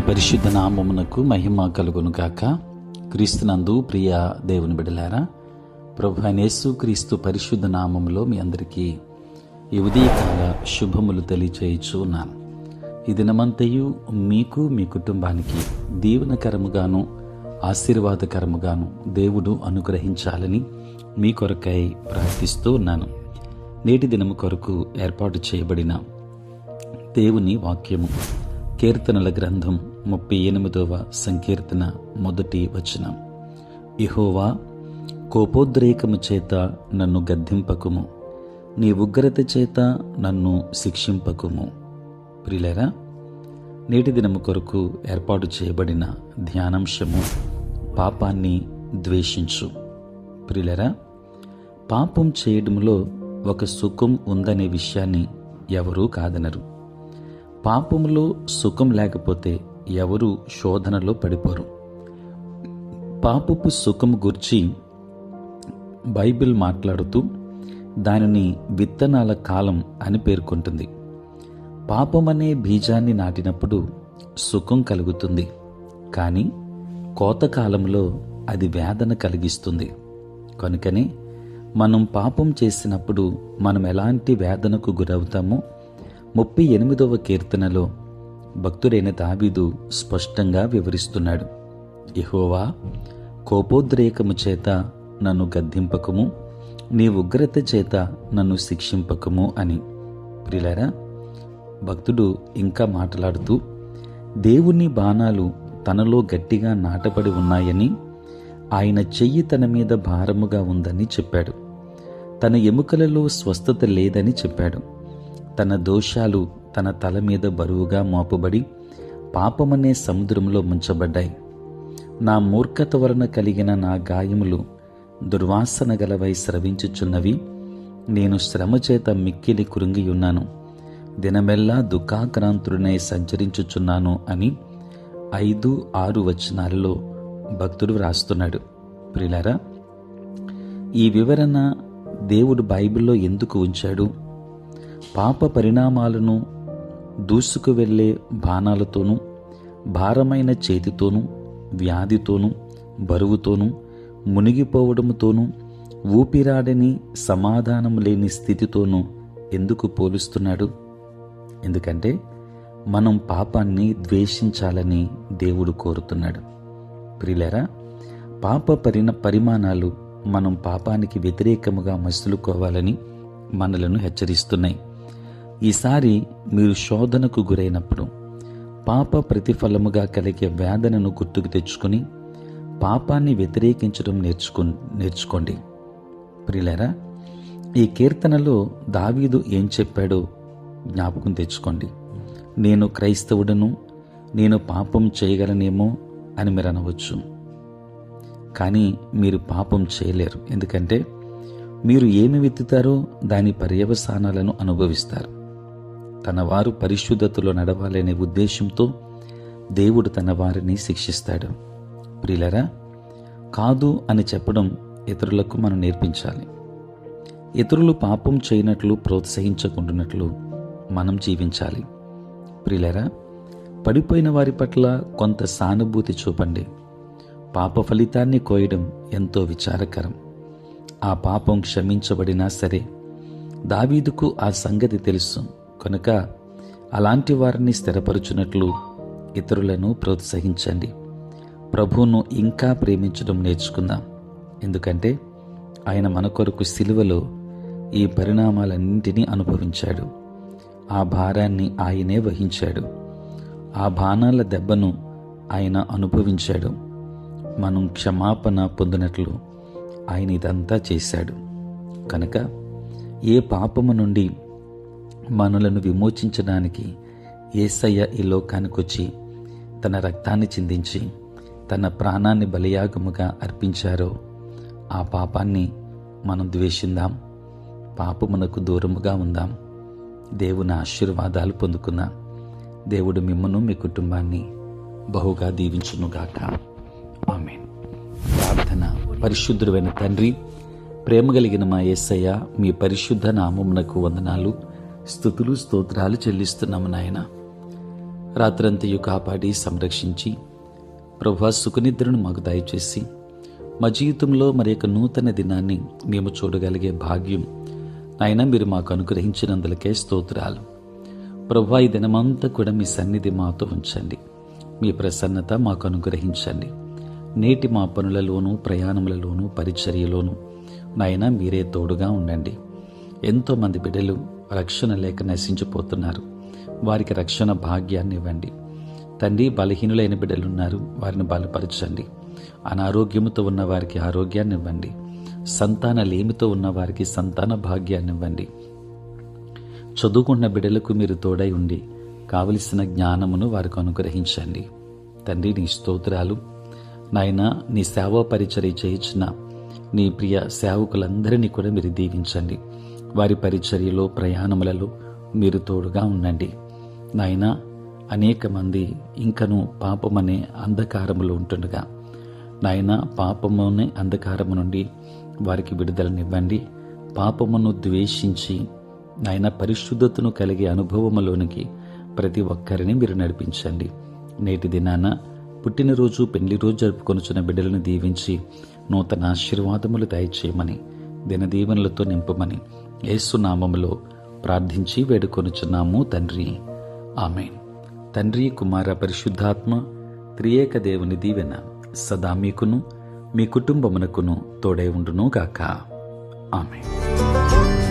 పరిశుద్ధ నామమునకు మహిమ కలుగును గాక. క్రీస్తునందు ప్రియ దేవుని బిడ్డలారా, ప్రభు అయిన యేసు క్రీస్తు పరిశుద్ధ నామములో మీ అందరికీ ఈ ఉదయకాల శుభములు తెలియచేయచ్చు ఉన్నాను. ఈ దినమంతయు మీకు మీ కుటుంబానికి దీవెనకరముగాను ఆశీర్వాదకరముగాను దేవుడు అనుగ్రహించాలని మీ కొరకై ప్రార్థిస్తూ ఉన్నాను. నేటి దినము కొరకు ఏర్పాటు చేయబడిన దేవుని వాక్యము కీర్తనల గ్రంథం 38వ సంకీర్తన 1వ వచనం. యెహోవా, కోపోద్రేకము చేత నన్ను గద్దింపకుము, నీ ఉగ్రత చేత నన్ను శిక్షింపకుము. ప్రియులారా, నేటి దినము కొరకు ఏర్పాటు చేయబడిన ధ్యానాంశము పాపాన్ని ద్వేషించు. ప్రియులారా, పాపం చేయడంలో ఒక సుఖం ఉందనే విషయాన్ని ఎవరూ కాదనరు. పాపములో సుఖం లేకపోతే ఎవరు శోధనలో పడిపోరు. పాపపు సుఖము గురించి బైబిల్ మాట్లాడుతూ దానిని విత్తనాల కాలం అని పేర్కొంటుంది. పాపమనే బీజాన్ని నాటినప్పుడు సుఖం కలుగుతుంది, కానీ కోతకాలంలో అది వేదన కలిగిస్తుంది. కనుకనే మనం పాపం చేసినప్పుడు మనం ఎలాంటి వేదనకు గురవుతామో 38వ కీర్తనలో భక్తుడైన దావీదు స్పష్టంగా వివరిస్తున్నాడు. యెహోవా, కోపోద్రేకము చేత నన్ను గద్దింపకము, నీ ఉగ్రత చేత నన్ను శిక్షింపకము అని. ప్రియులారా, భక్తుడు ఇంకా మాట్లాడుతూ దేవుని బాణాలు తనలో గట్టిగా నాటబడి ఉన్నాయని, ఆయన చెయ్యి తన మీద భారముగా ఉందని చెప్పాడు. తన ఎముకలలో స్వస్థత లేదని చెప్పాడు. తన దోషాలు తన తల మీద బరువుగా మోపబడి పాపమనే సముద్రంలో ముంచబడ్డాయి. నా మూర్ఖత వలన కలిగిన నా గాయములు దుర్వాసన గలవై స్రవించుచున్నవి. నేను శ్రమ చేత మిక్కిలి కృంగియున్నాను, దినమెల్లా దుఃఖాక్రాంతుడినై సంచరించుచున్నాను అని 5-6 వచనాలలో భక్తుడు వ్రాస్తున్నాడు. ప్రియులారా, ఈ వివరణ దేవుడు బైబిల్లో ఎందుకు ఉంచాడు? పాప పరిణామాలను దూసుకు వెళ్ళే బాణాలతోనూ, భారమైన చేతితోనూ, వ్యాధితోనూ, బరువుతోనూ, మునిగిపోవడముతోనూ, ఊపిరాడని సమాధానం లేని స్థితితోనూ ఎందుకు పోలుస్తున్నాడు? ఎందుకంటే మనం పాపాన్ని ద్వేషించాలని దేవుడు కోరుతున్నాడు. ప్రియులారా, పాప పరిమాణాలు మనం పాపానికి వ్యతిరేకముగా మసులుకోవాలని మనలను హెచ్చరిస్తున్నాయి. ఈసారి మీరు శోధనకు గురైనప్పుడు పాప ప్రతిఫలముగా కలిగే వేదనను గుర్తుకు తెచ్చుకొని పాపాన్ని వ్యతిరేకించడం నేర్చుకోండి. ప్రియులారా, ఈ కీర్తనలో దావీదు ఏం చెప్పాడో జ్ఞాపకం తెచ్చుకోండి. నేను క్రైస్తవుడను, నేను పాపం చేయగలనేమో అని మీరు అనవచ్చు. కానీ మీరు పాపం చేయలేరు. ఎందుకంటే మీరు ఏమి విత్తుతారో దాని పర్యవసానాలను అనుభవిస్తారు. తన వారు పరిశుద్ధతలో నడవాలనే ఉద్దేశంతో దేవుడు తన వారిని శిక్షిస్తాడు. ప్రియులారా, కాదు అని చెప్పడం ఇతరులకు మనం నేర్పించాలి. ఇతరులు పాపం చేయనట్లు ప్రోత్సహించకుండానట్లు మనం జీవించాలి. ప్రియులారా, పడిపోయిన వారి పట్ల కొంత సానుభూతి చూపండి. పాప ఫలితాన్ని కోయడం ఎంతో విచారకరం. ఆ పాపం క్షమించబడినా సరే దావీదుకు ఆ సంగతి తెలుసు. కనుక అలాంటి వారిని స్థిరపరచునట్లు ఇతరులను ప్రోత్సహించండి. ప్రభువును ఇంకా ప్రేమించడం నేర్చుకుందాం. ఎందుకంటే ఆయన మన కొరకు సిలువలో ఈ పరిణామాలన్నింటినీ అనుభవించాడు. ఆ భారాన్ని ఆయనే వహించాడు. ఆ బాణాల దెబ్బను ఆయన అనుభవించాడు. మనం క్షమాపణ పొందినట్లు ఆయన ఇదంతా చేశాడు. కనుక ఏ పాపము నుండి మనలను విమోచించడానికి యేసయ్య ఈ లోకానికి వచ్చి తన రక్తాన్ని చిందించి తన ప్రాణాన్ని బలియాగముగా అర్పించారో ఆ పాపాన్ని మనం ద్వేషిందాం, పాపమునకు దూరముగా ఉందాం, దేవుని ఆశీర్వాదాలు పొందుకుందాం. దేవుడు మిమ్మను మీ కుటుంబాన్ని బహుగా దీవించునుగాక. ఆమేన్. ప్రార్థన. పరిశుద్ధుడైన తండ్రి, ప్రేమ కలిగిన మా యేసయ్య, మీ పరిశుద్ధ నామమునకు వందనాలు, స్తుతులు, స్తోత్రాలు చెల్లిస్తున్నాము నాయన. రాత్రంతయు కాపాడి సంరక్షించి ప్రభువా సుఖనిద్రను మాకు దయచేసి మా జీవితంలో మరి యొక్క నూతన దినాన్ని మేము చూడగలిగే భాగ్యం నాయన మీరు మాకు అనుగ్రహించినందులకే స్తోత్రాలు. ప్రభువా ఈ దినమంతా కూడా మీ సన్నిధి మాతో ఉంచండి. మీ ప్రసన్నత మాకు అనుగ్రహించండి. నేటి మా పనులలోనూ ప్రయాణములలోనూ పరిచర్యలోనూ నాయన మీరే తోడుగా ఉండండి. ఎంతోమంది బిడ్డలు రక్షణ లేక నశించిపోతున్నారు. వారికి రక్షణ భాగ్యాన్ని ఇవ్వండి తండ్రి. బలహీనులైన బిడ్డలున్నారు, వారిని బలపరచండి. అనారోగ్యముతో ఉన్న వారికి ఆరోగ్యాన్ని ఇవ్వండి. సంతాన లేమితో ఉన్న వారికి సంతాన భాగ్యాన్ని ఇవ్వండి. చదువుకున్న బిడ్డలకు మీరు తోడై ఉండి కావలసిన జ్ఞానమును వారికి అనుగ్రహించండి. తండ్రి నీ స్తోత్రాలు నాయన. నీ సేవా పరిచర్య చేయించిన నీ ప్రియ సేవకులందరినీ కూడా మీరు దీవించండి. వారి పరిచర్యలో ప్రయాణములలో మీరు తోడుగా ఉండండి నాయన. అనేక మంది ఇంకను పాపమనే అంధకారములో ఉంటుండగా నాయన పాపమునే అంధకారము నుండి వారికి విడుదలనివ్వండి. పాపమును ద్వేషించి నాయన పరిశుద్ధతను కలిగే అనుభవములోనికి ప్రతి ఒక్కరిని మీరు నడిపించండి. నేటి దినాన పుట్టినరోజు పెళ్లి రోజు జరుపుకొనుచున్న బిడ్డలను దీవించి నూతన ఆశీర్వాదములు దయచేయమని దినదీవెనలతో నింపమని యేసు నామములో ప్రార్థించి వేడుకొనుచున్నాము తండ్రి. ఆమేన్. తండ్రి, కుమార, పరిశుద్ధాత్మ త్రియేక దేవుని దీవెన సదా మీకును మీ కుటుంబమునకును తోడై ఉండును గాక. ఆమేన్.